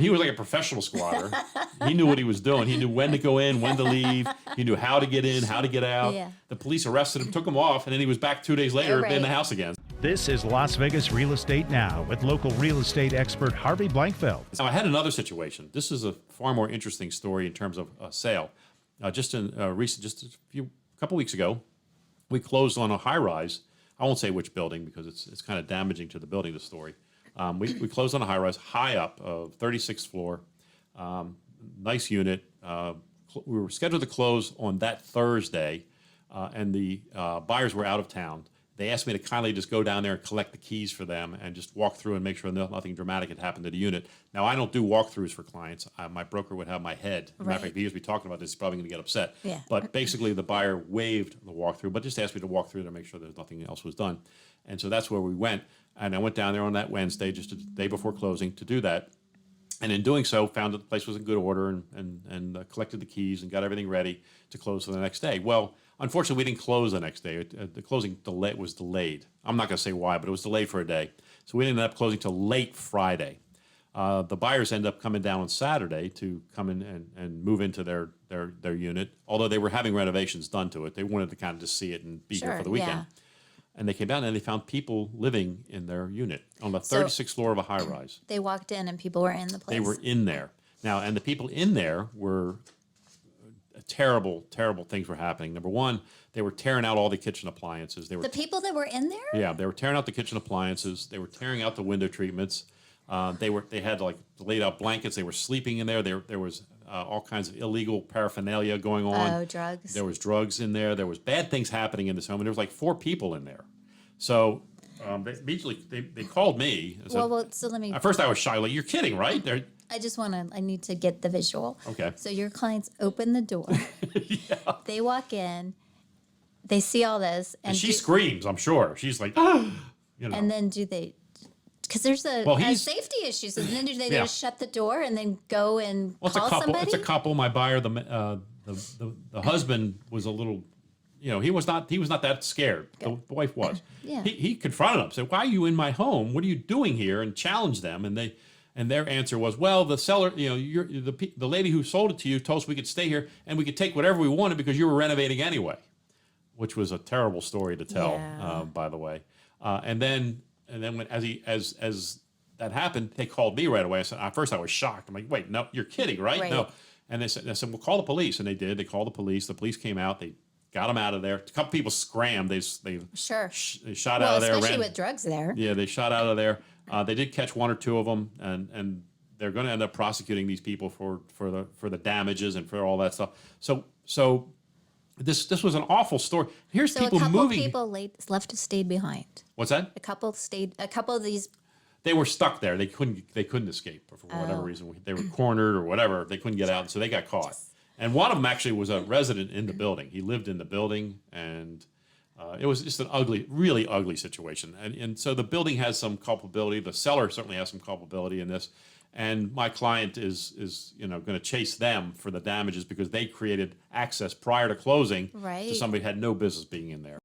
He was like a professional squatter. He knew what he was doing. He knew when to go in, when to leave. He knew how to get in, how to get out. Yeah. The police arrested him, took him off, and then he was back 2 days later Right. in the house again. This is Las Vegas Real Estate Now with local real estate expert Harvey Blankfeld. Now, I had another situation. This is a far more interesting story in terms of a sale. Just a couple weeks ago, we closed on a high rise. I won't say which building because it's kind of damaging to the building, the story. We closed on a high rise, high up, 36th floor, nice unit. We were scheduled to close on that Thursday, and the buyers were out of town. They asked me to kindly just go down there and collect the keys for them and just walk through and make sure nothing dramatic had happened to the unit. Now, I don't do walkthroughs for clients. My broker would have my head. As a matter of fact, if he hears me talking about this, he's probably going to get upset. Yeah. But basically, the buyer waived the walkthrough, but just asked me to walk through to make sure there's nothing else was done. And so that's where we went. And I went down there on that Wednesday, just the day before closing, to do that. And in doing so, found that the place was in good order and collected the keys and got everything ready to close for the next day. Well, unfortunately, we didn't close the next day. The closing was delayed. I'm not going to say why, but it was delayed for a day. So we ended up closing till late Friday. The buyers ended up coming down on Saturday to come in and move into their unit, although they were having renovations done to it. They wanted to kind of just see it and be here for the weekend. Yeah. And they came down and they found people living in their unit on the 36th floor of a high rise. They walked in and people were in the place. They were in there. Now, and the people in there were terrible, terrible things were happening. Number one, they were tearing out all the kitchen appliances. The people that were in there? Yeah, they were tearing out the kitchen appliances. They were tearing out the window treatments. They had like laid out blankets. They were sleeping in there. There was all kinds of illegal paraphernalia going on. Oh, drugs. There was drugs in there. There was bad things happening in this home. And there was like 4 people in there. So they immediately they called me. And said, Well, so let me. at first I was shy. Like, you're kidding, right? I need to get the visual. Okay. So your clients open the door. Yeah. They walk in. They see all this. And she screams, I'm sure. She's like, you know. And then do they, because there's a safety issues. And then do they just shut the door and then go and call somebody? It's a couple. My buyer, the husband was a little, he was not that scared. The wife was. Yeah. He confronted them, said, "Why are you in my home? What are you doing here?" And challenged them. And their answer was, "Well, the seller, the lady who sold it to you told us we could stay here and we could take whatever we wanted because you were renovating anyway," which was a terrible story to tell, by the way. And then when as that happened, they called me right away. I said, at first I was shocked. I'm like, "Wait, no, you're kidding, right?" No. And they said, "Well, call the police." And they did. They called the police. The police came out. They got them out of there. A couple people scrammed. They shot out of there. Especially with drugs there. Yeah, they shot out of there. They did catch 1 or 2 of them, and they're going to end up prosecuting these people for the damages and for all that stuff. So this was an awful story. Here's So people a couple moving. people stayed behind. What's that? A couple of these. They were stuck there. They couldn't escape for whatever reason. They were cornered or whatever. They couldn't get out, so they got caught. And one of them actually was a resident in the building. He lived in the building, and it was just an really ugly situation. And so the building has some culpability. The seller certainly has some culpability in this. And my client is going to chase them for the damages because they created access prior to closing to somebody who had no business being in there.